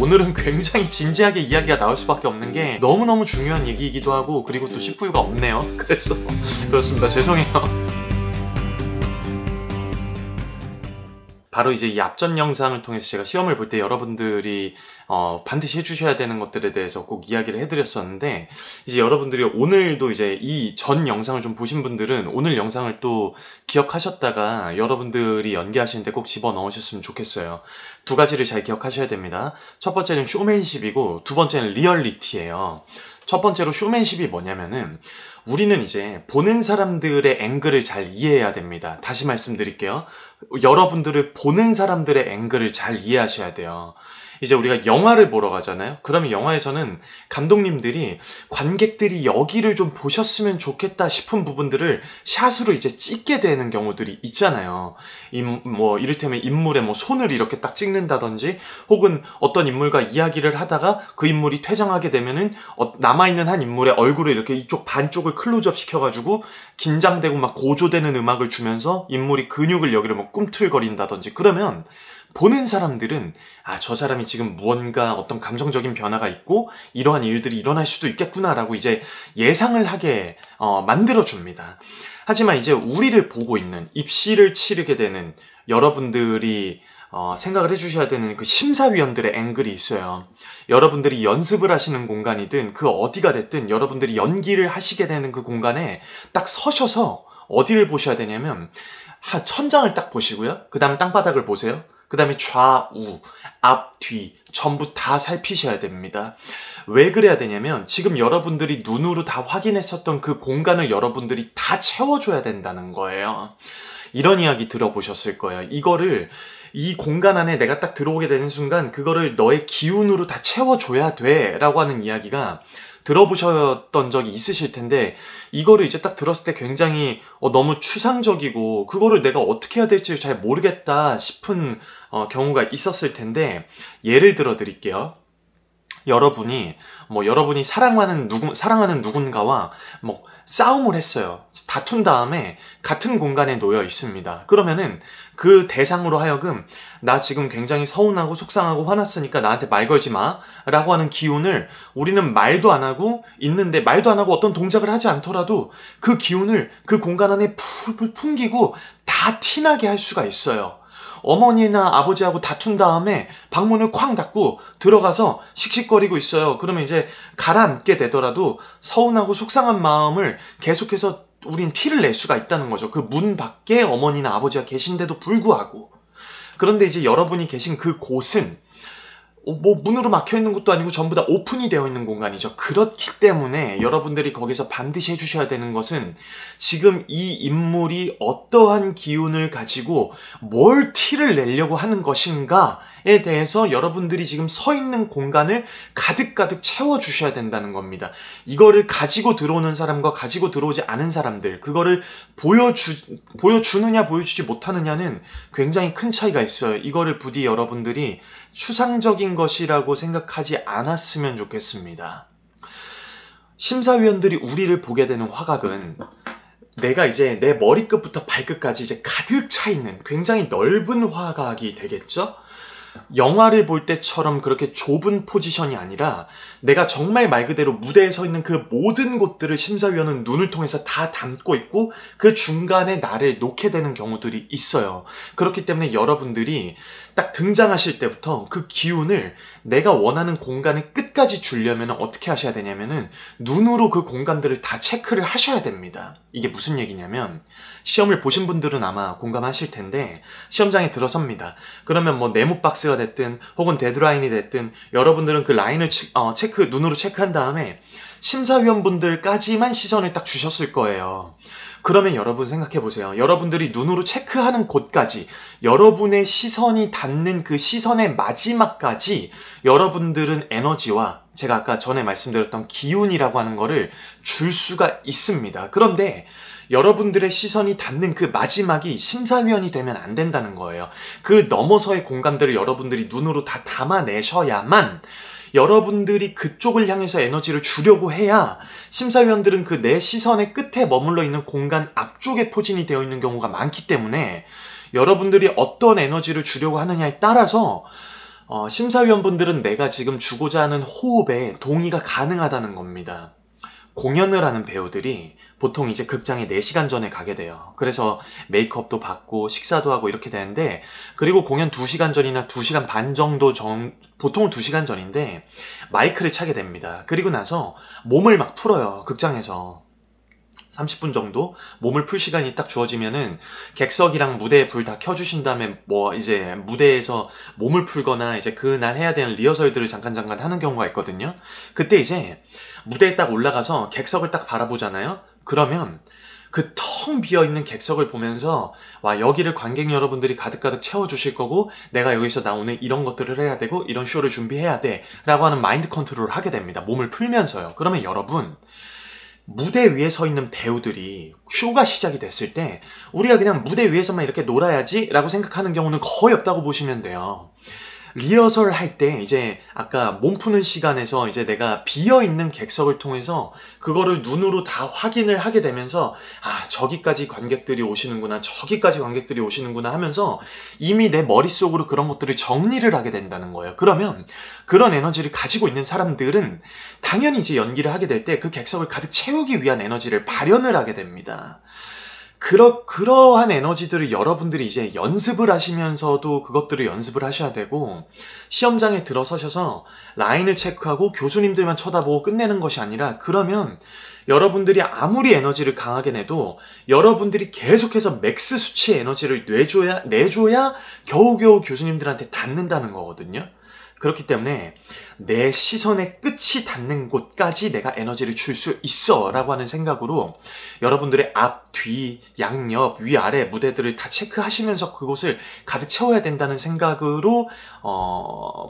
오늘은 굉장히 진지하게 이야기가 나올 수밖에 없는 게 너무너무 중요한 얘기이기도 하고, 그리고 또 CPU가 없네요. 그래서 그렇습니다. 죄송해요. 바로 이제 이 앞전 영상을 통해서 제가 시험을 볼 때 여러분들이 반드시 해주셔야 되는 것들에 대해서 꼭 이야기를 해드렸었는데, 이제 여러분들이 오늘도 이제 이 전 영상을 좀 보신 분들은 오늘 영상을 또 기억하셨다가 여러분들이 연기하시는데 꼭 집어넣으셨으면 좋겠어요. 두 가지를 잘 기억하셔야 됩니다. 첫 번째는 쇼맨십이고, 두 번째는 리얼리티예요. 첫 번째로 쇼맨십이 뭐냐면은, 우리는 이제 보는 사람들의 앵글을 잘 이해해야 됩니다. 다시 말씀드릴게요. 여러분들을 보는 사람들의 앵글을 잘 이해하셔야 돼요. 이제 우리가 영화를 보러 가잖아요. 그러면 영화에서는 감독님들이 관객들이 여기를 좀 보셨으면 좋겠다 싶은 부분들을 샷으로 이제 찍게 되는 경우들이 있잖아요. 뭐 이를테면 인물의 뭐 손을 이렇게 딱 찍는다든지, 혹은 어떤 인물과 이야기를 하다가 그 인물이 퇴장하게 되면은 남아있는 한 인물의 얼굴을 이렇게 이쪽 반쪽을 클로즈업 시켜가지고 긴장되고 막 고조되는 음악을 주면서 인물이 근육을 여기를 뭐 꿈틀거린다든지, 그러면 보는 사람들은 저 사람이 지금 무언가 어떤 감정적인 변화가 있고 이러한 일들이 일어날 수도 있겠구나라고 이제 예상을 하게 만들어줍니다. 하지만 이제 우리를 보고 있는, 입시를 치르게 되는 여러분들이 생각을 해주셔야 되는 그 심사위원들의 앵글이 있어요. 여러분들이 연습을 하시는 공간이든 그 어디가 됐든 여러분들이 연기를 하시게 되는 그 공간에 딱 서셔서 어디를 보셔야 되냐면, 천장을 딱 보시고요. 그 다음에 땅바닥을 보세요. 그 다음에 좌우, 앞, 뒤 전부 다 살피셔야 됩니다. 왜 그래야 되냐면, 지금 여러분들이 눈으로 다 확인했었던 그 공간을 여러분들이 다 채워줘야 된다는 거예요. 이런 이야기 들어보셨을 거예요. 이 공간 안에 내가 딱 들어오게 되는 순간 그거를 너의 기운으로 다 채워줘야 돼 라고 하는 이야기가 들어보셨던 적이 있으실 텐데, 이거를 이제 딱 들었을 때 굉장히 너무 추상적이고 그거를 내가 어떻게 해야 될지 잘 모르겠다 싶은 경우가 있었을 텐데, 예를 들어 드릴게요. 여러분이 사랑하는 누군가와 싸움을 했어요. 다툰 다음에 같은 공간에 놓여 있습니다. 그러면은 그 대상으로 하여금 나 지금 굉장히 서운하고 속상하고 화났으니까 나한테 말 걸지 마 라고 하는 기운을, 우리는 말도 안 하고 있는데, 말도 안 하고 어떤 동작을 하지 않더라도 그 기운을 그 공간 안에 풀풀 풍기고 다 티나게 할 수가 있어요. 어머니나 아버지하고 다툰 다음에 방문을 쾅 닫고 들어가서 씩씩거리고 있어요. 그러면 이제 가라앉게 되더라도 서운하고 속상한 마음을 계속해서 우린 티를 낼 수가 있다는 거죠. 그 문 밖에 어머니나 아버지가 계신데도 불구하고. 그런데 이제 여러분이 계신 그 곳은 문으로 막혀있는 것도 아니고 전부 다 오픈이 되어 있는 공간이죠. 그렇기 때문에 여러분들이 거기서 반드시 해주셔야 되는 것은, 지금 이 인물이 어떠한 기운을 가지고 뭘 티를 내려고 하는 것인가에 대해서 여러분들이 지금 서 있는 공간을 가득가득 채워주셔야 된다는 겁니다. 이거를 가지고 들어오는 사람과 가지고 들어오지 않은 사람들, 그거를 보여주느냐 보여주지 못하느냐는 굉장히 큰 차이가 있어요. 이거를 부디 여러분들이 추상적인 것이라고 생각하지 않았으면 좋겠습니다. 심사위원들이 우리를 보게 되는 화각은, 내가 이제 내 머리끝부터 발끝까지 이제 가득 차 있는 굉장히 넓은 화각이 되겠죠? 영화를 볼 때처럼 그렇게 좁은 포지션이 아니라, 내가 정말 말 그대로 무대에 서 있는 그 모든 곳들을 심사위원은 눈을 통해서 다 담고 있고 그 중간에 나를 놓게 되는 경우들이 있어요. 그렇기 때문에 여러분들이 딱 등장하실 때부터 그 기운을 내가 원하는 공간의 끝까지 주려면 어떻게 하셔야 되냐면은, 눈으로 그 공간들을 다 체크를 하셔야 됩니다. 이게 무슨 얘기냐면, 시험을 보신 분들은 아마 공감하실 텐데, 시험장에 들어섭니다. 그러면 뭐 네모 박스가 됐든 혹은 데드라인이 됐든 여러분들은 그 라인을 눈으로 체크한 다음에 심사위원분들까지만 시선을 딱 주셨을 거예요. 그러면 여러분 생각해보세요. 여러분들이 눈으로 체크하는 곳까지, 여러분의 시선이 닿는 그 시선의 마지막까지 여러분들은 에너지와, 제가 아까 전에 말씀드렸던 기운이라고 하는 거를 줄 수가 있습니다. 그런데 여러분들의 시선이 닿는 그 마지막이 심사위원이 되면 안 된다는 거예요. 그 너머서의 공간들을 여러분들이 눈으로 다 담아내셔야만 여러분들이 그쪽을 향해서 에너지를 주려고 해야, 심사위원들은 그 내 시선의 끝에 머물러 있는 공간 앞쪽에 포진이 되어 있는 경우가 많기 때문에 여러분들이 어떤 에너지를 주려고 하느냐에 따라서 심사위원분들은 내가 지금 주고자 하는 호흡에 동의가 가능하다는 겁니다. 공연을 하는 배우들이 보통 이제 극장에 4시간 전에 가게 돼요. 그래서 메이크업도 받고 식사도 하고 이렇게 되는데, 그리고 공연 2시간 전이나 2시간 반 정도 보통은 2시간 전인데 마이크를 차게 됩니다. 그리고 나서 몸을 막 풀어요. 극장에서 30분 정도 몸을 풀 시간이 딱 주어지면은 객석이랑 무대에 불 다 켜주신 다음에 뭐 이제 무대에서 몸을 풀거나 이제 그날 해야 되는 리허설들을 잠깐 하는 경우가 있거든요. 그때 이제 무대에 딱 올라가서 객석을 딱 바라보잖아요. 그러면 그 텅 비어있는 객석을 보면서 와, 여기를 관객 여러분들이 가득가득 채워주실 거고 내가 여기서 나 오늘 이런 것들을 해야 되고 이런 쇼를 준비해야 돼 라고 하는 마인드 컨트롤을 하게 됩니다. 몸을 풀면서요. 그러면 여러분, 무대 위에 서 있는 배우들이 쇼가 시작이 됐을 때 우리가 그냥 무대 위에서만 이렇게 놀아야지 라고 생각하는 경우는 거의 없다고 보시면 돼요. 리허설 할 때 이제 아까 몸 푸는 시간에서 이제 내가 비어있는 객석을 통해서 그거를 눈으로 다 확인을 하게 되면서 아, 저기까지 관객들이 오시는구나, 저기까지 관객들이 오시는구나 하면서 이미 내 머릿속으로 그런 것들을 정리를 하게 된다는 거예요. 그러면 그런 에너지를 가지고 있는 사람들은 당연히 이제 연기를 하게 될 때 그 객석을 가득 채우기 위한 에너지를 발현을 하게 됩니다. 그러한 에너지들을 여러분들이 이제 연습을 하시면서도 그것들을 연습을 하셔야 되고, 시험장에 들어서셔서 라인을 체크하고 교수님들만 쳐다보고 끝내는 것이 아니라, 그러면 여러분들이 아무리 에너지를 강하게 내도 여러분들이 계속해서 맥스 수치의 에너지를 내줘야 겨우겨우 교수님들한테 닿는다는 거거든요. 그렇기 때문에 내 시선의 끝이 닿는 곳까지 내가 에너지를 줄 수 있어 라고 하는 생각으로 여러분들의 앞, 뒤, 양옆, 위, 아래 무대들을 다 체크하시면서 그곳을 가득 채워야 된다는 생각으로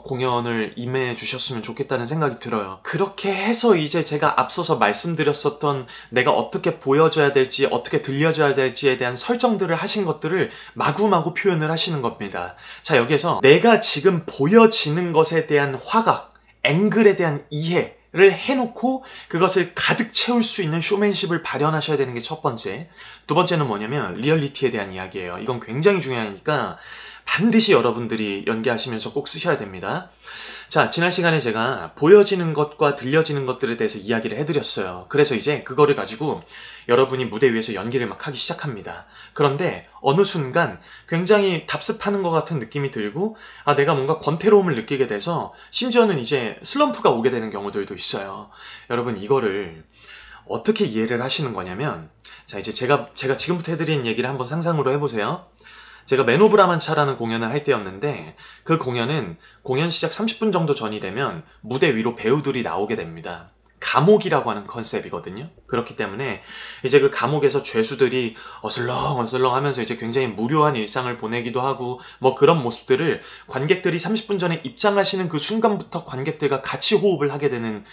공연을 임해 주셨으면 좋겠다는 생각이 들어요. 그렇게 해서 이제 제가 앞서서 말씀드렸었던 내가 어떻게 보여줘야 될지, 어떻게 들려줘야 될지에 대한 설정들을 하신 것들을 마구마구 표현을 하시는 겁니다. 자, 여기에서 내가 지금 보여지는 것에 대한 화각, 앵글에 대한 이해를 해놓고 그것을 가득 채울 수 있는 쇼맨십을 발현하셔야 되는 게 첫 번째. 두 번째는 뭐냐면 리얼리티에 대한 이야기예요. 이건 굉장히 중요하니까 반드시 여러분들이 연기하시면서 꼭 쓰셔야 됩니다. 자, 지난 시간에 제가 보여지는 것과 들려지는 것들에 대해서 이야기를 해드렸어요. 그래서 이제 그거를 가지고 여러분이 무대 위에서 연기를 막 하기 시작합니다. 그런데 어느 순간 굉장히 답습하는 것 같은 느낌이 들고, 아, 내가 뭔가 권태로움을 느끼게 돼서 심지어는 이제 슬럼프가 오게 되는 경우들도 있어요. 여러분, 이거를 어떻게 이해를 하시는 거냐면, 자, 이제 제가 지금부터 해드리는 얘기를 한번 상상으로 해보세요. 제가 맨 오브 라만차라는 공연을 할 때였는데, 그 공연은 공연 시작 30분 정도 전이 되면 무대 위로 배우들이 나오게 됩니다. 감옥이라고 하는 컨셉이거든요. 그렇기 때문에 이제 그 감옥에서 죄수들이 어슬렁어슬렁 하면서 이제 굉장히 무료한 일상을 보내기도 하고 뭐 그런 모습들을 관객들이 30분 전에 입장하시는 그 순간부터 관객들과 같이 호흡을 하게 되는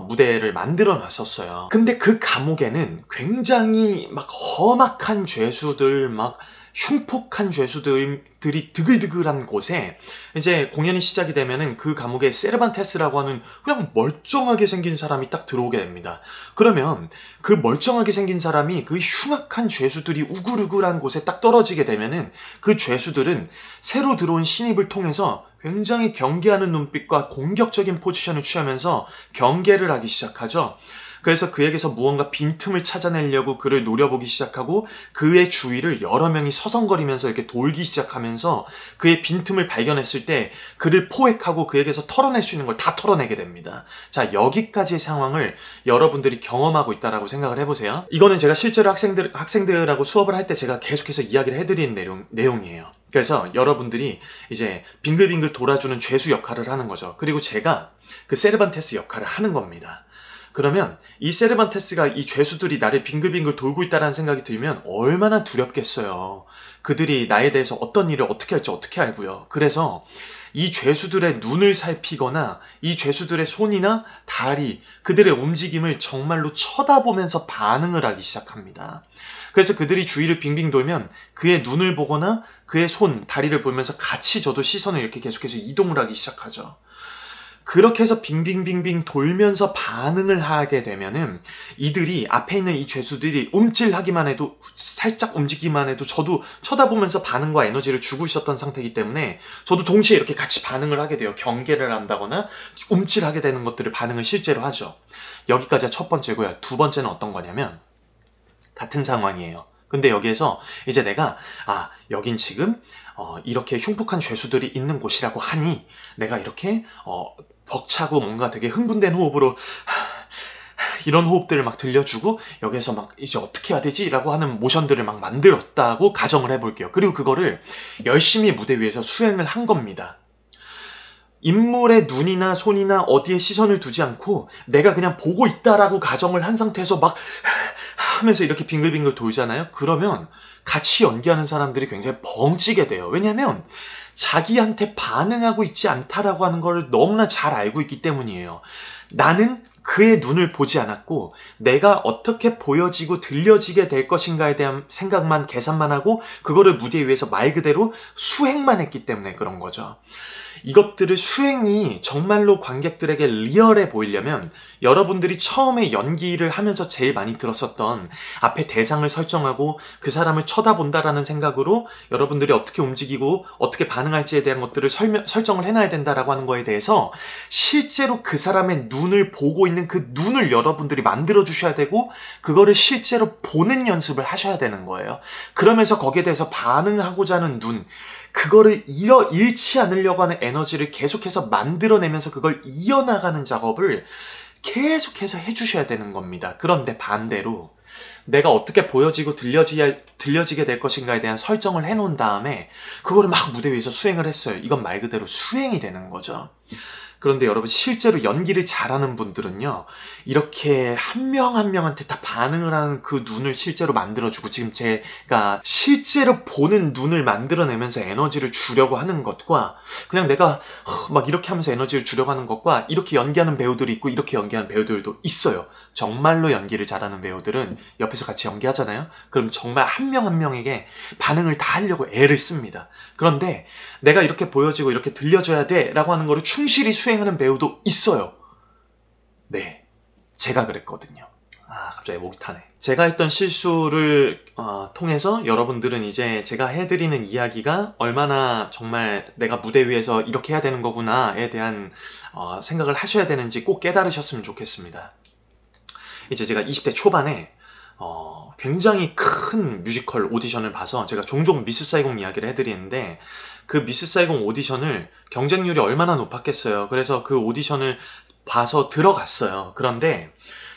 무대를 만들어 놨었어요. 근데 그 감옥에는 굉장히 막 험악한 죄수들, 막 흉폭한 죄수들이 드글드글한 곳에 이제 공연이 시작이 되면은 그 감옥에 세르반테스라고 하는 그냥 멀쩡하게 생긴 사람이 딱 들어오게 됩니다. 그러면 그 멀쩡하게 생긴 사람이 그 흉악한 죄수들이 우글우글한 곳에 딱 떨어지게 되면은 그 죄수들은 새로 들어온 신입을 통해서 굉장히 경계하는 눈빛과 공격적인 포지션을 취하면서 경계를 하기 시작하죠. 그래서 그에게서 무언가 빈틈을 찾아내려고 그를 노려보기 시작하고 그의 주위를 여러 명이 서성거리면서 이렇게 돌기 시작하면서 그의 빈틈을 발견했을 때 그를 포획하고 그에게서 털어낼 수 있는 걸 다 털어내게 됩니다. 자, 여기까지의 상황을 여러분들이 경험하고 있다라고 생각을 해보세요. 이거는 제가 실제로 학생들하고 수업을 할 때 제가 계속해서 이야기를 해드리는 내용이에요. 그래서 여러분들이 이제 빙글빙글 돌아주는 죄수 역할을 하는 거죠. 그리고 제가 그 세르반테스 역할을 하는 겁니다. 그러면 이 세르반테스가 이 죄수들이 나를 빙글빙글 돌고 있다는 생각이 들면 얼마나 두렵겠어요. 그들이 나에 대해서 어떤 일을 어떻게 할지 어떻게 알고요. 그래서 이 죄수들의 눈을 살피거나 이 죄수들의 손이나 다리, 그들의 움직임을 정말로 쳐다보면서 반응을 하기 시작합니다. 그래서 그들이 주위를 빙빙 돌면 그의 눈을 보거나 그의 손, 다리를 보면서 같이 저도 시선을 이렇게 계속해서 이동을 하기 시작하죠. 그렇게 해서 빙빙빙빙 돌면서 반응을 하게 되면은 이들이 앞에 있는 이 죄수들이 움찔하기만 해도 살짝 움직이기만 해도 저도 쳐다보면서 반응과 에너지를 주고 있었던 상태이기 때문에 저도 동시에 이렇게 같이 반응을 하게 돼요. 경계를 한다거나 움찔하게 되는 것들을 반응을 실제로 하죠. 여기까지가 첫 번째고요. 두 번째는 어떤 거냐면 같은 상황이에요. 근데 여기에서 이제 내가 여긴 지금 이렇게 흉폭한 죄수들이 있는 곳이라고 하니 내가 이렇게 벅차고 뭔가 되게 흥분된 호흡으로 이런 호흡들을 막 들려주고 여기에서 막 이제 어떻게 해야 되지? 라고 하는 모션들을 막 만들었다고 가정을 해볼게요. 그리고 그거를 열심히 무대 위에서 수행을 한 겁니다. 인물의 눈이나 손이나 어디에 시선을 두지 않고 내가 그냥 보고 있다라고 가정을 한 상태에서 막 하면서 이렇게 빙글빙글 돌잖아요? 그러면 같이 연기하는 사람들이 굉장히 벙찌게 돼요. 왜냐면 자기한테 반응하고 있지 않다라고 하는 걸 너무나 잘 알고 있기 때문이에요. 나는 그의 눈을 보지 않았고 내가 어떻게 보여지고 들려지게 될 것인가에 대한 생각만 계산만 하고 그거를 무대 위에서 말 그대로 수행만 했기 때문에 그런 거죠. 이것들을 수행이 정말로 관객들에게 리얼해 보이려면 여러분들이 처음에 연기를 하면서 제일 많이 들었었던 앞에 대상을 설정하고 그 사람을 쳐다본다라는 생각으로 여러분들이 어떻게 움직이고 어떻게 반응할지에 대한 것들을 설정을 해놔야 된다라고 하는 거에 대해서 실제로 그 사람의 눈을 보고 있는 그 눈을 여러분들이 만들어 주셔야 되고 그거를 실제로 보는 연습을 하셔야 되는 거예요. 그러면서 거기에 대해서 반응하고자 하는 눈, 그거를 잃지 않으려고 하는 에너지를 계속해서 만들어내면서 그걸 이어나가는 작업을 계속해서 해주셔야 되는 겁니다. 그런데 반대로 내가 어떻게 보여지고 들려지게 될 것인가에 대한 설정을 해놓은 다음에 그거를 막 무대 위에서 수행을 했어요. 이건 말 그대로 수행이 되는 거죠. 그런데 여러분 실제로 연기를 잘하는 분들은요 이렇게 한 명 한 명한테 다 반응을 하는 그 눈을 실제로 만들어주고 지금 제가 실제로 보는 눈을 만들어내면서 에너지를 주려고 하는 것과 그냥 내가 막 이렇게 하면서 에너지를 주려고 하는 것과 이렇게 연기하는 배우들이 있고 이렇게 연기하는 배우들도 있어요. 정말로 연기를 잘하는 배우들은 옆에서 같이 연기하잖아요. 그럼 정말 한 명 한 명에게 반응을 다 하려고 애를 씁니다. 그런데 내가 이렇게 보여지고 이렇게 들려줘야 돼 라고 하는 거를 충실히 수행하는 배우도 있어요. 네, 제가 그랬거든요. 갑자기 목이 타네. 제가 했던 실수를 통해서 여러분들은 이제 제가 해드리는 이야기가 얼마나 정말 내가 무대 위에서 이렇게 해야 되는 거구나에 대한 생각을 하셔야 되는지 꼭 깨달으셨으면 좋겠습니다. 이제 제가 20대 초반에 굉장히 큰 뮤지컬 오디션을 봐서 제가 종종 미스 사이공 이야기를 해드리는데 그 미스 사이공 오디션을 경쟁률이 얼마나 높았겠어요. 그래서 그 오디션을 봐서 들어갔어요. 그런데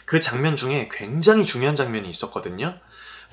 그 장면 중에 굉장히 중요한 장면이 있었거든요.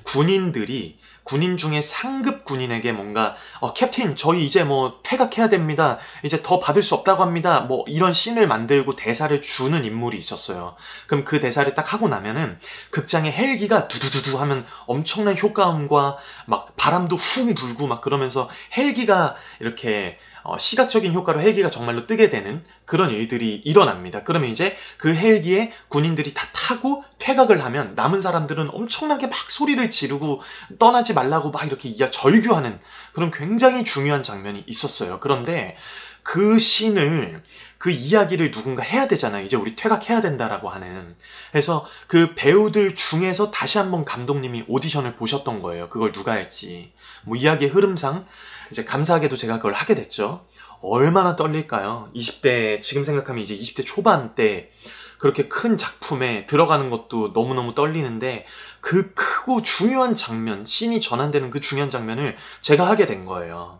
군인 중에 상급 군인에게 뭔가 캡틴 저희 이제 뭐 퇴각해야 됩니다. 이제 더 받을 수 없다고 합니다. 뭐 이런 씬을 만들고 대사를 주는 인물이 있었어요. 그럼 그 대사를 딱 하고 나면은 극장에 헬기가 두두두두 하면 엄청난 효과음과 막 바람도 훅 불고 막 그러면서 헬기가 이렇게 시각적인 효과로 헬기가 정말로 뜨게 되는 그런 일들이 일어납니다. 그러면 이제 그 헬기에 군인들이 다 타고 퇴각을 하면 남은 사람들은 엄청나게 막 소리를 지르고 떠나지 말라고 막 이렇게 절규하는 그런 굉장히 중요한 장면이 있었어요. 그런데 그 씬을 그 이야기를 누군가 해야 되잖아요. 이제 우리 퇴각해야 된다라고 하는. 그래서 그 배우들 중에서 다시 한번 감독님이 오디션을 보셨던 거예요. 그걸 누가 할지. 뭐 이야기의 흐름상 이제 감사하게도 제가 그걸 하게 됐죠. 얼마나 떨릴까요? 20대, 지금 생각하면 이제 20대 초반 때 그렇게 큰 작품에 들어가는 것도 너무너무 떨리는데 그 크고 중요한 장면, 씬이 전환되는 그 중요한 장면을 제가 하게 된 거예요.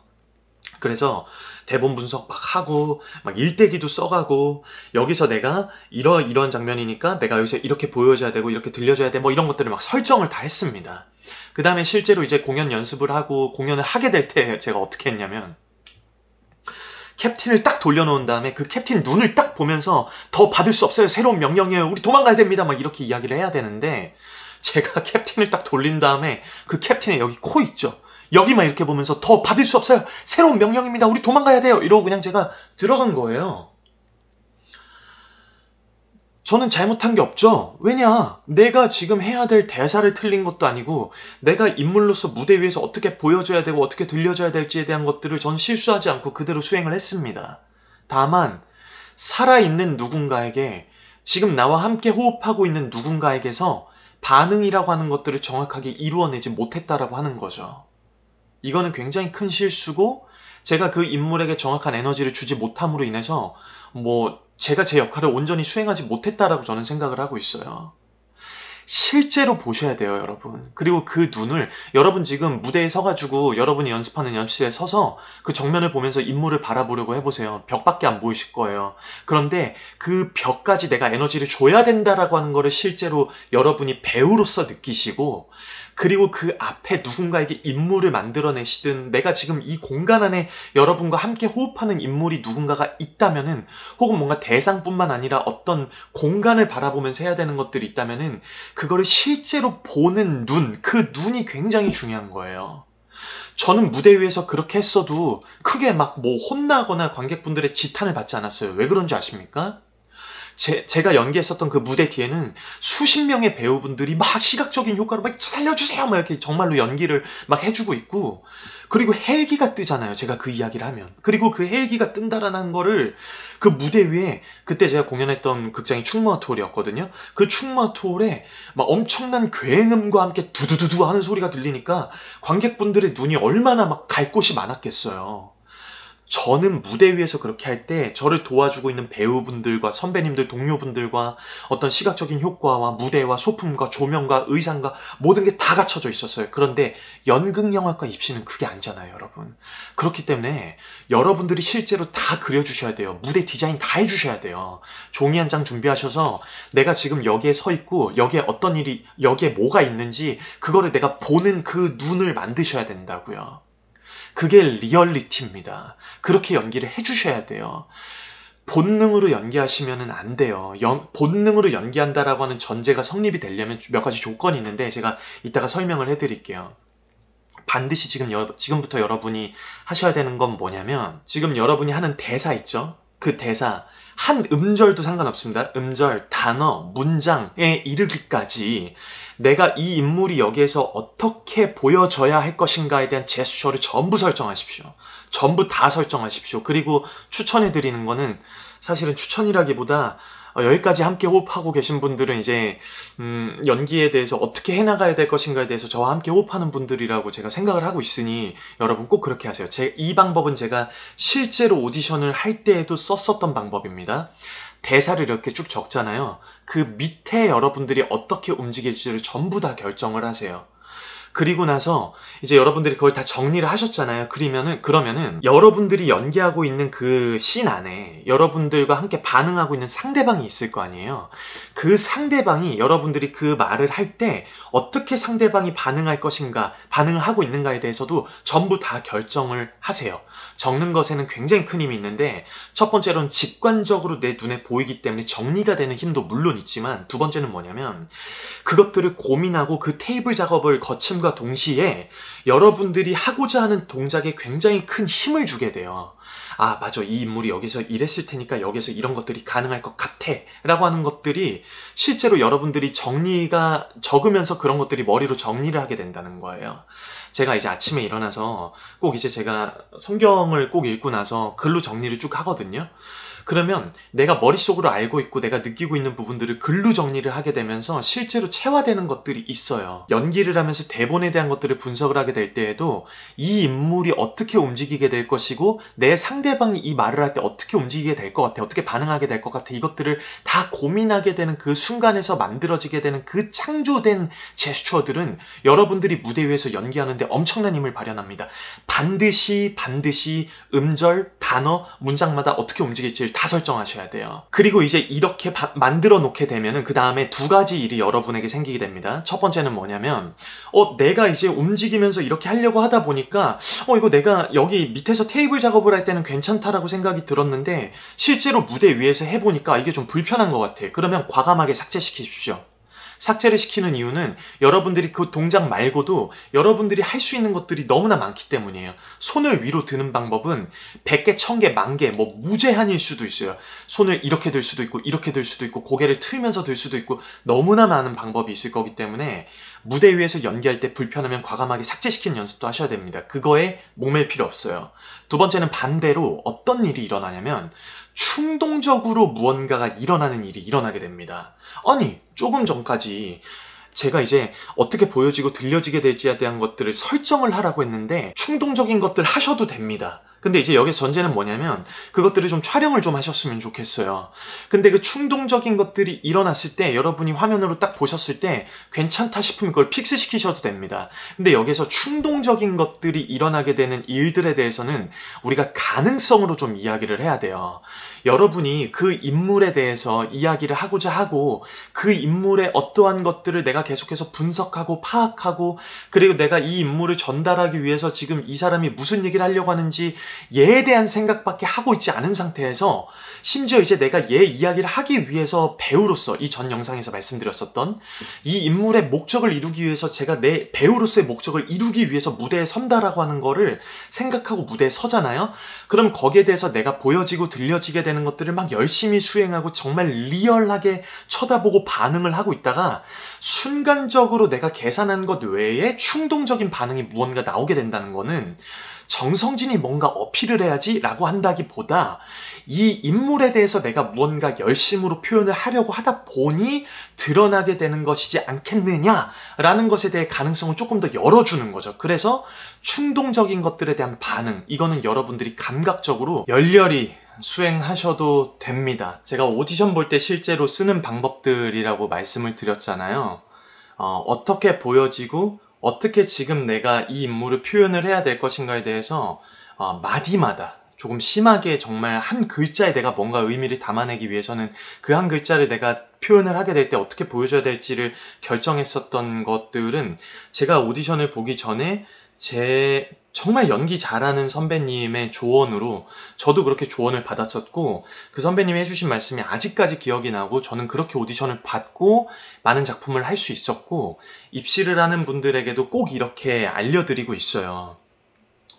그래서 대본 분석 막 하고 막 일대기도 써가고 여기서 내가 이러한 장면이니까 내가 여기서 이렇게 보여줘야 되고 이렇게 들려줘야 돼 뭐 이런 것들을 막 설정을 다 했습니다. 그 다음에 실제로 이제 공연 연습을 하고 공연을 하게 될 때 제가 어떻게 했냐면 캡틴을 딱 돌려놓은 다음에 그 캡틴 눈을 딱 보면서 더 받을 수 없어요. 새로운 명령이에요. 우리 도망가야 됩니다. 막 이렇게 이야기를 해야 되는데 제가 캡틴을 딱 돌린 다음에 그 캡틴의 여기 코 있죠. 여기만 이렇게 보면서 더 받을 수 없어요. 새로운 명령입니다. 우리 도망가야 돼요. 이러고 그냥 제가 들어간 거예요. 저는 잘못한 게 없죠. 왜냐? 내가 지금 해야 될 대사를 틀린 것도 아니고 내가 인물로서 무대 위에서 어떻게 보여줘야 되고 어떻게 들려줘야 될지에 대한 것들을 전 실수하지 않고 그대로 수행을 했습니다. 다만 살아있는 누군가에게, 지금 나와 함께 호흡하고 있는 누군가에게서 반응이라고 하는 것들을 정확하게 이루어내지 못했다라고 하는 거죠. 이거는 굉장히 큰 실수고, 제가 그 인물에게 정확한 에너지를 주지 못함으로 인해서 제가 제 역할을 온전히 수행하지 못했다라고 저는 생각을 하고 있어요. 실제로 보셔야 돼요, 여러분. 그리고 그 눈을, 여러분 지금 무대에 서가지고 여러분이 연습하는 연습실에 서서 그 정면을 보면서 인물을 바라보려고 해보세요. 벽밖에 안 보이실 거예요. 그런데 그 벽까지 내가 에너지를 줘야 된다라고 하는 거를 실제로 여러분이 배우로서 느끼시고, 그리고 그 앞에 누군가에게 인물을 만들어내시든, 내가 지금 이 공간 안에 여러분과 함께 호흡하는 인물이 누군가가 있다면은, 혹은 뭔가 대상뿐만 아니라 어떤 공간을 바라보면서 해야 되는 것들이 있다면은, 그거를 실제로 보는 눈, 그 눈이 굉장히 중요한 거예요. 저는 무대 위에서 그렇게 했어도 크게 혼나거나 관객분들의 지탄을 받지 않았어요. 왜 그런지 아십니까? 제가 연기했었던 그 무대 뒤에는 수십 명의 배우분들이 막 시각적인 효과로 막 살려주세요! 막 이렇게 정말로 연기를 막 해주고 있고, 그리고 헬기가 뜨잖아요. 제가 그 이야기를 하면. 그리고 그 헬기가 뜬다라는 거를 그 무대 위에, 그때 제가 공연했던 극장이 충무아트홀이었거든요. 그 충무아트홀에 막 엄청난 굉음과 함께 두두두두 하는 소리가 들리니까 관객분들의 눈이 얼마나 막 갈 곳이 많았겠어요. 저는 무대 위에서 그렇게 할 때 저를 도와주고 있는 배우분들과 선배님들, 동료분들과 어떤 시각적인 효과와 무대와 소품과 조명과 의상과 모든 게 다 갖춰져 있었어요. 그런데 연극영화과 입시는 그게 아니잖아요, 여러분. 그렇기 때문에 여러분들이 실제로 다 그려주셔야 돼요. 무대 디자인 다 해주셔야 돼요. 종이 한 장 준비하셔서 내가 지금 여기에 서 있고 여기에 어떤 일이, 여기에 뭐가 있는지 그거를 내가 보는 그 눈을 만드셔야 된다고요. 그게 리얼리티입니다. 그렇게 연기를 해주셔야 돼요. 본능으로 연기하시면 안 돼요. 본능으로 연기한다라고 하는 전제가 성립이 되려면 몇 가지 조건이 있는데, 제가 이따가 설명을 해드릴게요. 반드시 지금부터 여러분이 하셔야 되는 건 뭐냐면, 지금 여러분이 하는 대사 있죠? 그 대사, 한 음절도 상관없습니다. 음절, 단어, 문장에 이르기까지 내가 이 인물이 여기에서 어떻게 보여져야 할 것인가에 대한 제스처를 전부 설정하십시오. 전부 다 설정하십시오. 그리고 추천해드리는 거는, 사실은 추천이라기보다 여기까지 함께 호흡하고 계신 분들은 이제 연기에 대해서 어떻게 해나가야 될 것인가에 대해서 저와 함께 호흡하는 분들이라고 제가 생각을 하고 있으니 여러분 꼭 그렇게 하세요. 이 방법은 제가 실제로 오디션을 할 때에도 썼었던 방법입니다. 대사를 이렇게 쭉 적잖아요. 그 밑에 여러분들이 어떻게 움직일지를 전부 다 결정을 하세요. 그리고 나서 이제 여러분들이 그걸 다 정리를 하셨잖아요. 그러면은 여러분들이 연기하고 있는 그 씬 안에 여러분들과 함께 반응하고 있는 상대방이 있을 거 아니에요. 그 상대방이 여러분들이 그 말을 할 때 어떻게 상대방이 반응할 것인가, 반응을 하고 있는가에 대해서도 전부 다 결정을 하세요. 적는 것에는 굉장히 큰 힘이 있는데, 첫 번째로는 직관적으로 내 눈에 보이기 때문에 정리가 되는 힘도 물론 있지만, 두 번째는 뭐냐면 그것들을 고민하고 그 테이블 작업을 거침과 동시에 여러분들이 하고자 하는 동작에 굉장히 큰 힘을 주게 돼요. 아, 맞아. 이 인물이 여기서 이랬을 테니까 여기서 이런 것들이 가능할 것 같아. 라고 하는 것들이 실제로 여러분들이 적으면서 그런 것들이 머리로 정리를 하게 된다는 거예요. 제가 이제 아침에 일어나서 꼭 이제 제가 성경을 꼭 읽고 나서 글로 정리를 쭉 하거든요. 그러면 내가 머릿속으로 알고 있고 내가 느끼고 있는 부분들을 글로 정리를 하게 되면서 실제로 체화되는 것들이 있어요. 연기를 하면서 대본에 대한 것들을 분석을 하게 될 때에도 이 인물이 어떻게 움직이게 될 것이고 내 상대방이 이 말을 할 때 어떻게 움직이게 될 것 같아, 어떻게 반응하게 될 것 같아, 이것들을 다 고민하게 되는 그 순간에서 만들어지게 되는 그 창조된 제스처들은 여러분들이 무대 위에서 연기하는데 엄청난 힘을 발현합니다. 반드시 음절, 단어, 문장마다 어떻게 움직일지 다 설정하셔야 돼요. 그리고 이제 이렇게 만들어 놓게 되면은 그 다음에 두 가지 일이 여러분에게 생기게 됩니다. 첫 번째는 뭐냐면 내가 이제 움직이면서 이렇게 하려고 하다 보니까 이거 내가 여기 밑에서 테이블 작업을 할 때는 괜찮다라고 생각이 들었는데 실제로 무대 위에서 해보니까 이게 좀 불편한 것 같아. 그러면 과감하게 삭제시키십시오. 삭제를 시키는 이유는 여러분들이 그 동작 말고도 여러분들이 할 수 있는 것들이 너무나 많기 때문이에요. 손을 위로 드는 방법은 100개, 1000개, 10,000개, 무제한일 수도 있어요. 손을 이렇게 들 수도 있고 이렇게 들 수도 있고 고개를 틀면서 들 수도 있고 너무나 많은 방법이 있을 거기 때문에 무대 위에서 연기할 때 불편하면 과감하게 삭제시키는 연습도 하셔야 됩니다. 그거에 목맬 필요 없어요. 두 번째는 반대로 어떤 일이 일어나냐면 충동적으로 무언가가 일어나는 일이 일어나게 됩니다. 아니, 조금 전까지 제가 이제 어떻게 보여지고 들려지게 될지에 대한 것들을 설정을 하라고 했는데 충동적인 것들 하셔도 됩니다. 근데 이제 여기서 전제는 뭐냐면 그것들을 좀 촬영을 좀 하셨으면 좋겠어요. 근데 그 충동적인 것들이 일어났을 때 여러분이 화면으로 딱 보셨을 때 괜찮다 싶으면 그걸 픽스시키셔도 됩니다. 근데 여기서 충동적인 것들이 일어나게 되는 일들에 대해서는 우리가 가능성으로 좀 이야기를 해야 돼요. 여러분이 그 인물에 대해서 이야기를 하고자 하고 그 인물의 어떠한 것들을 내가 계속해서 분석하고 파악하고 그리고 내가 이 인물을 전달하기 위해서 지금 이 사람이 무슨 얘기를 하려고 하는지 얘에 대한 생각밖에 하고 있지 않은 상태에서 심지어 이제 내가 얘 이야기를 하기 위해서 배우로서 이 전 영상에서 말씀드렸었던 이 인물의 목적을 이루기 위해서 제가 내 배우로서의 목적을 이루기 위해서 무대에 선다라고 하는 거를 생각하고 무대에 서잖아요. 그럼 거기에 대해서 내가 보여지고 들려지게 되는 것들을 막 열심히 수행하고 정말 리얼하게 쳐다보고 반응을 하고 있다가 순간적으로 내가 계산한 것 외에 충동적인 반응이 무언가 나오게 된다는 거는 정성진이 뭔가 어필을 해야지 라고 한다기보다 이 인물에 대해서 내가 무언가 열심으로 표현을 하려고 하다 보니 드러나게 되는 것이지 않겠느냐라는 것에 대해 가능성을 조금 더 열어주는 거죠. 그래서 충동적인 것들에 대한 반응, 이거는 여러분들이 감각적으로 열렬히 수행하셔도 됩니다. 제가 오디션 볼 때 실제로 쓰는 방법들이라고 말씀을 드렸잖아요. 어떻게 보여지고 어떻게 지금 내가 이 인물을 표현을 해야 될 것인가에 대해서 마디마다 조금 심하게 정말 한 글자에 내가 뭔가 의미를 담아내기 위해서는 그 한 글자를 내가 표현을 하게 될 때 어떻게 보여줘야 될지를 결정했었던 것들은 제가 오디션을 보기 전에 제 정말 연기 잘하는 선배님의 조언으로 저도 그렇게 조언을 받았었고 그 선배님이 해주신 말씀이 아직까지 기억이 나고 저는 그렇게 오디션을 받고 많은 작품을 할 수 있었고 입시를 하는 분들에게도 꼭 이렇게 알려드리고 있어요.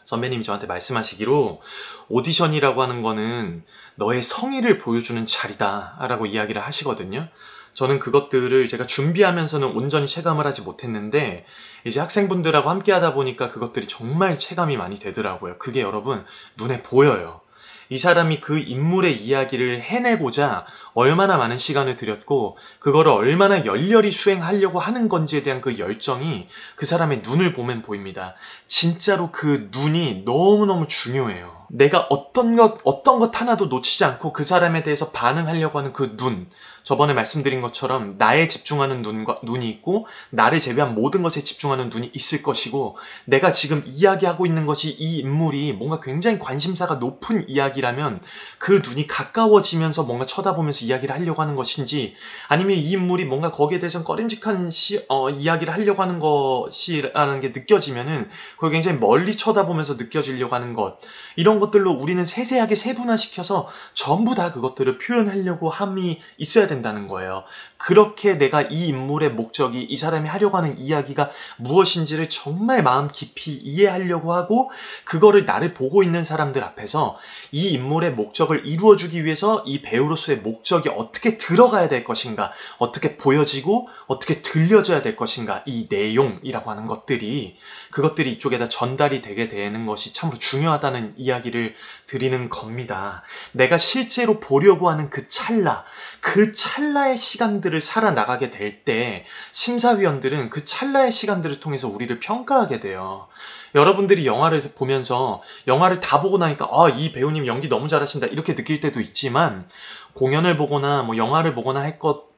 선배님이 저한테 말씀하시기로 오디션이라고 하는 거는 너의 성의를 보여주는 자리다 라고 이야기를 하시거든요. 저는 그것들을 제가 준비하면서는 온전히 체감을 하지 못했는데 이제 학생분들하고 함께 하다 보니까 그것들이 정말 체감이 많이 되더라고요. 그게 여러분 눈에 보여요. 이 사람이 그 인물의 이야기를 해내고자 얼마나 많은 시간을 들였고 그거를 얼마나 열렬히 수행하려고 하는 건지에 대한 그 열정이 그 사람의 눈을 보면 보입니다. 진짜로 그 눈이 너무너무 중요해요. 내가 어떤 것 하나도 놓치지 않고 그 사람에 대해서 반응하려고 하는 그 눈. 저번에 말씀드린 것처럼 나에 집중하는 눈이 있고 나를 제외한 모든 것에 집중하는 눈이 있을 것이고 내가 지금 이야기하고 있는 것이 이 인물이 뭔가 굉장히 관심사가 높은 이야기라면 그 눈이 가까워지면서 뭔가 쳐다보면서 이야기를 하려고 하는 것인지 아니면 이 인물이 뭔가 거기에 대해서 꺼림직한 이야기를 하려고 하는 것이라는 게 느껴지면은 그걸 굉장히 멀리 쳐다보면서 느껴지려고 하는 것 이런 것들로 우리는 세세하게 세분화시켜서 전부 다 그것들을 표현하려고 함이 있어야 된다는 거예요. 그렇게 내가 이 인물의 목적이 이 사람이 하려고 하는 이야기가 무엇인지를 정말 마음 깊이 이해하려고 하고 그거를 나를 보고 있는 사람들 앞에서 이 인물의 목적을 이루어주기 위해서 이 배우로서의 목적이 어떻게 들어가야 될 것인가 어떻게 보여지고 어떻게 들려져야 될 것인가 이 내용이라고 하는 것들이 그것들이 이쪽에다 전달이 되게 되는 것이 참으로 중요하다는 이야기를 드리는 겁니다. 내가 실제로 보려고 하는 그 찰나의 시간들을 살아나가게 될 때 심사위원들은 그 찰나의 시간들을 통해서 우리를 평가하게 돼요. 여러분들이 영화를 보면서 영화를 다 보고 나니까 이 배우님 연기 너무 잘하신다 이렇게 느낄 때도 있지만 공연을 보거나 영화를 보거나 할 것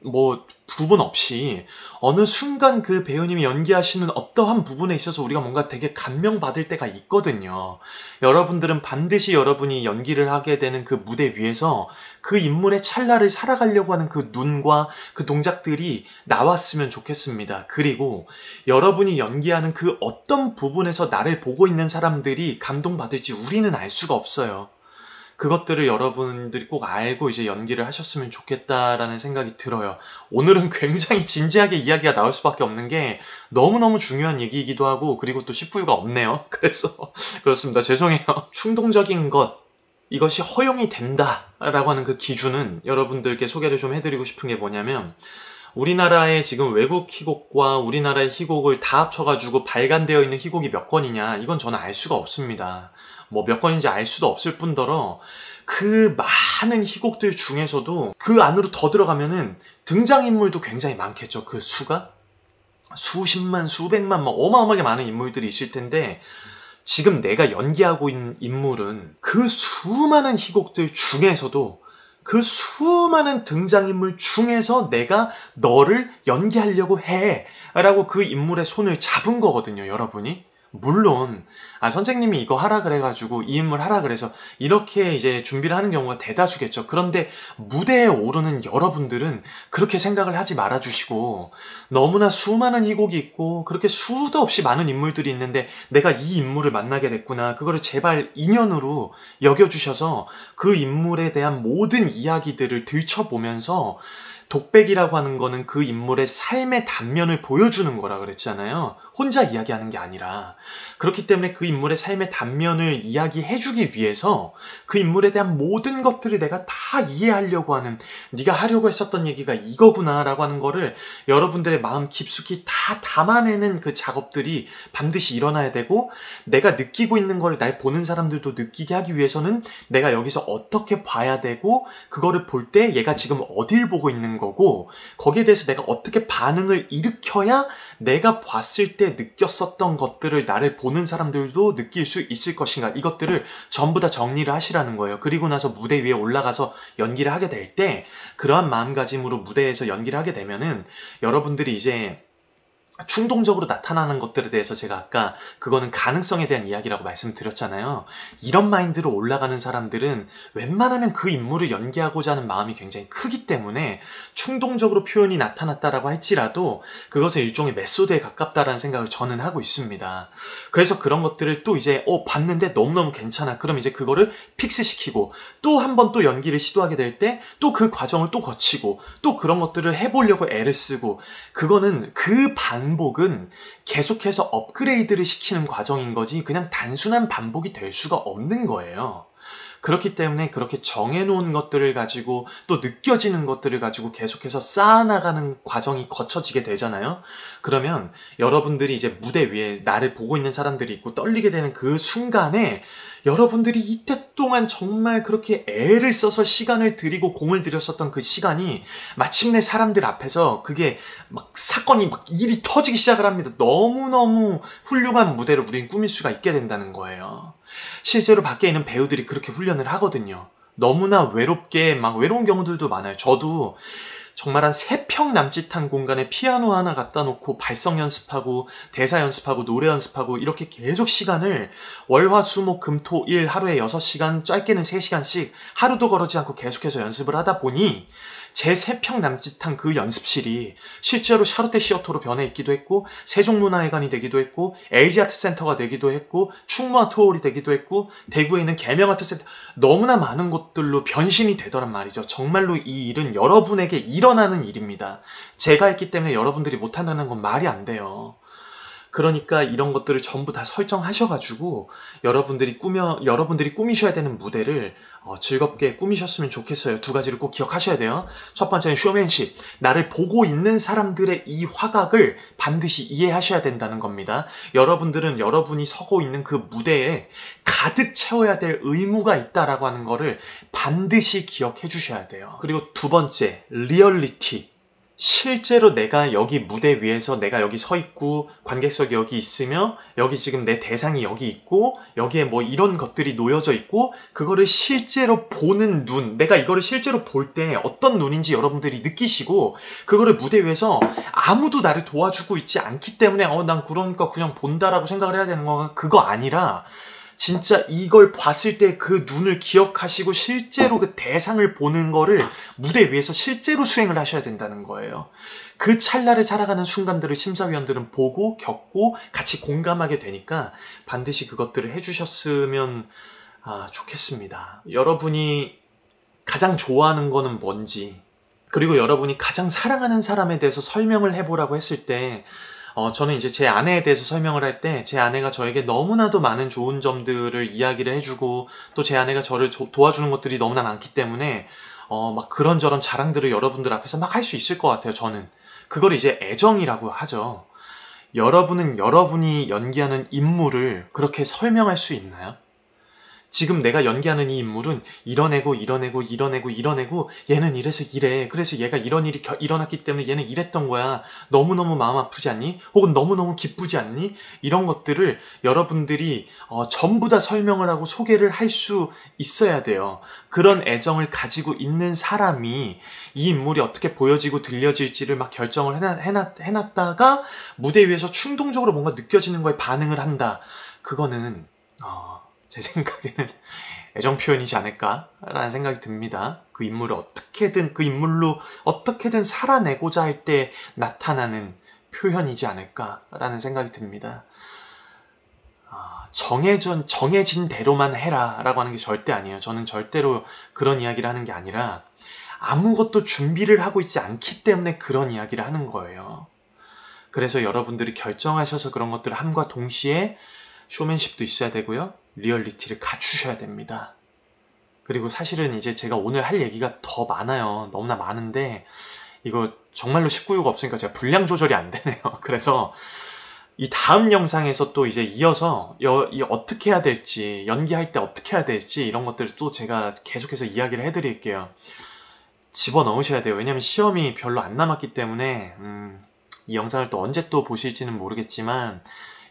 부분 없이 어느 순간 그 배우님이 연기하시는 어떠한 부분에 있어서 우리가 뭔가 되게 감명받을 때가 있거든요. 여러분들은 반드시 여러분이 연기를 하게 되는 그 무대 위에서 그 인물의 찰나를 살아가려고 하는 그 눈과 그 동작들이 나왔으면 좋겠습니다. 그리고 여러분이 연기하는 그 어떤 부분에서 나를 보고 있는 사람들이 감동받을지 우리는 알 수가 없어요. 그것들을 여러분들이 꼭 알고 이제 연기를 하셨으면 좋겠다라는 생각이 들어요. 오늘은 굉장히 진지하게 이야기가 나올 수밖에 없는 게 너무너무 중요한 얘기이기도 하고 그리고 또 19유가 없네요. 그래서 그렇습니다. 죄송해요. 충동적인 것 이것이 허용이 된다라고 하는 그 기준은 여러분들께 소개를 좀 해드리고 싶은 게 뭐냐면 우리나라의 지금 외국 희곡과 우리나라의 희곡을 다 합쳐가지고 발간되어 있는 희곡이 몇 건이냐 이건 저는 알 수가 없습니다. 몇 건인지 알 수도 없을 뿐더러 그 많은 희곡들 중에서도 그 안으로 더 들어가면은 등장인물도 굉장히 많겠죠. 그 수가 수십만, 수백만, 막 어마어마하게 많은 인물들이 있을 텐데, 지금 내가 연기하고 있는 인물은 그 수많은 희곡들 중에서도, 그 수많은 등장인물 중에서 내가 너를 연기하려고 해 라고 그 인물의 손을 잡은 거거든요, 여러분이. 물론 선생님이 이거 하라 그래가지고 이 인물 하라 그래서 이렇게 이제 준비를 하는 경우가 대다수겠죠. 그런데 무대에 오르는 여러분들은 그렇게 생각을 하지 말아주시고, 너무나 수많은 희곡이 있고 그렇게 수도 없이 많은 인물들이 있는데 내가 이 인물을 만나게 됐구나, 그거를 제발 인연으로 여겨주셔서 그 인물에 대한 모든 이야기들을 들춰보면서, 독백이라고 하는 거는 그 인물의 삶의 단면을 보여주는 거라 그랬잖아요. 혼자 이야기하는 게 아니라. 그렇기 때문에 그 인물의 삶의 단면을 이야기해주기 위해서 그 인물에 대한 모든 것들을 내가 다 이해하려고 하는, 네가 하려고 했었던 얘기가 이거구나 라고 하는 거를 여러분들의 마음 깊숙이 다 담아내는 그 작업들이 반드시 일어나야 되고, 내가 느끼고 있는 걸 날 보는 사람들도 느끼게 하기 위해서는 내가 여기서 어떻게 봐야 되고, 그거를 볼 때 얘가 지금 어딜 보고 있는 거고, 거기에 대해서 내가 어떻게 반응을 일으켜야 내가 봤을 때 느꼈었던 것들을 나를 보는 사람들도 느낄 수 있을 것인가, 이것들을 전부 다 정리를 하시라는 거예요. 그리고 나서 무대 위에 올라가서 연기를 하게 될 때, 그러한 마음가짐으로 무대에서 연기를 하게 되면은 여러분들이 이제 충동적으로 나타나는 것들에 대해서 제가 아까 그거는 가능성에 대한 이야기라고 말씀드렸잖아요. 이런 마인드로 올라가는 사람들은 웬만하면 그 인물을 연기하고자 하는 마음이 굉장히 크기 때문에 충동적으로 표현이 나타났다라고 할지라도 그것은 일종의 메소드에 가깝다라는 생각을 저는 하고 있습니다. 그래서 그런 것들을 또 이제 봤는데 너무너무 괜찮아, 그럼 이제 그거를 픽스시키고 또 한 번 또 연기를 시도하게 될 때 또 그 과정을 또 거치고 또 그런 것들을 해보려고 애를 쓰고, 그거는 그 반복은 계속해서 업그레이드를 시키는 과정인 거지 그냥 단순한 반복이 될 수가 없는 거예요. 그렇기 때문에 그렇게 정해놓은 것들을 가지고 또 느껴지는 것들을 가지고 계속해서 쌓아나가는 과정이 거쳐지게 되잖아요. 그러면 여러분들이 이제 무대 위에 나를 보고 있는 사람들이 있고 떨리게 되는 그 순간에 여러분들이 이때 동안 정말 그렇게 애를 써서 시간을 들이고 공을 들였었던 그 시간이 마침내 사람들 앞에서 그게 막 사건이 막 일이 터지기 시작을 합니다. 너무너무 훌륭한 무대를 우린 꾸밀 수가 있게 된다는 거예요. 실제로 밖에 있는 배우들이 그렇게 훈련을 하거든요. 너무나 외롭게 막 외로운 경우들도 많아요. 저도 정말 한 3평 남짓한 공간에 피아노 하나 갖다 놓고 발성 연습하고 대사 연습하고 노래 연습하고 이렇게 계속 시간을 월화수목금토일 하루에 6시간, 짧게는 3시간씩 하루도 거르지 않고 계속해서 연습을 하다 보니 제 3평 남짓한 그 연습실이 실제로 샤롯테 시어터로 변해 있기도 했고, 세종문화회관이 되기도 했고, LG아트센터가 되기도 했고, 충무아트홀이 되기도 했고, 대구에 있는 계명아트센터, 너무나 많은 곳들로 변신이 되더란 말이죠. 정말로 이 일은 여러분에게 일어나는 일입니다. 제가 했기 때문에 여러분들이 못한다는 건 말이 안 돼요. 그러니까 이런 것들을 전부 다 설정하셔가지고 여러분들이 꾸미셔야 되는 무대를 즐겁게 꾸미셨으면 좋겠어요. 2가지를 꼭 기억하셔야 돼요. 첫 번째는 쇼맨십. 나를 보고 있는 사람들의 이 화각을 반드시 이해하셔야 된다는 겁니다. 여러분들은 여러분이 서고 있는 그 무대에 가득 채워야 될 의무가 있다라고 하는 거를 반드시 기억해 주셔야 돼요. 그리고 2번째, 리얼리티. 실제로 내가 여기 무대 위에서 내가 여기 서 있고 관객석이 여기 있으며 여기 지금 내 대상이 여기 있고 여기에 뭐 이런 것들이 놓여져 있고 그거를 실제로 보는 눈, 내가 이거를 실제로 볼 때 어떤 눈인지 여러분들이 느끼시고, 그거를 무대 위에서 아무도 나를 도와주고 있지 않기 때문에 난 그러니까 그냥 본다라고 생각을 해야 되는 건 그거 아니라, 진짜 이걸 봤을 때 그 눈을 기억하시고 실제로 그 대상을 보는 거를 무대 위에서 실제로 수행을 하셔야 된다는 거예요. 그 찰나를 살아가는 순간들을 심사위원들은 보고 겪고 같이 공감하게 되니까 반드시 그것들을 해주셨으면 좋겠습니다. 여러분이 가장 좋아하는 거는 뭔지, 그리고 여러분이 가장 사랑하는 사람에 대해서 설명을 해보라고 했을 때 저는 이제 제 아내에 대해서 설명을 할 때 제 아내가 저에게 너무나도 많은 좋은 점들을 이야기를 해주고 또 제 아내가 저를 도와주는 것들이 너무나 많기 때문에 막 그런저런 자랑들을 여러분들 앞에서 막 할 수 있을 것 같아요. 저는 그걸 이제 애정이라고 하죠. 여러분은 여러분이 연기하는 인물을 그렇게 설명할 수 있나요? 지금 내가 연기하는 이 인물은 이러내고 얘는 이래서 이래. 그래서 얘가 이런 일이 일어났기 때문에 얘는 이랬던 거야. 너무너무 마음 아프지 않니? 혹은 너무너무 기쁘지 않니? 이런 것들을 여러분들이 전부 다 설명을 하고 소개를 할 수 있어야 돼요. 그런 애정을 가지고 있는 사람이 이 인물이 어떻게 보여지고 들려질지를 막 결정을 해놨다가 무대 위에서 충동적으로 뭔가 느껴지는 거에 반응을 한다. 그거는 제 생각에는 애정 표현이지 않을까라는 생각이 듭니다. 그 인물을 그 인물로 어떻게든 살아내고자 할 때 나타나는 표현이지 않을까라는 생각이 듭니다. 정해진 대로만 해라 라고 하는 게 절대 아니에요. 저는 절대로 그런 이야기를 하는 게 아니라 아무것도 준비를 하고 있지 않기 때문에 그런 이야기를 하는 거예요. 그래서 여러분들이 결정하셔서 그런 것들을 함과 동시에 쇼맨십도 있어야 되고요. 리얼리티를 갖추셔야 됩니다. 그리고 사실은 이제 제가 오늘 할 얘기가 더 많아요. 너무나 많은데 이거 정말로 19유가 없으니까 제가 분량 조절이 안 되네요. 그래서 이 다음 영상에서 또 이제 이어서 어떻게 해야 될지, 연기할 때 어떻게 해야 될지 이런 것들을 또 제가 계속해서 이야기를 해드릴게요. 집어넣으셔야 돼요. 왜냐면 시험이 별로 안 남았기 때문에 이 영상을 또 언제 또 보실지는 모르겠지만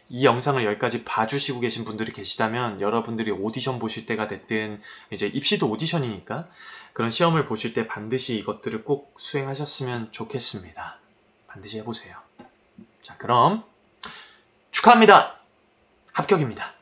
이 영상을 여기까지 봐주시고 계신 분들이 계시다면 여러분들이 오디션 보실 때가 됐든 이제 입시도 오디션이니까 그런 시험을 보실 때 반드시 이것들을 꼭 수행하셨으면 좋겠습니다. 반드시 해보세요. 자, 그럼 축하합니다. 합격입니다.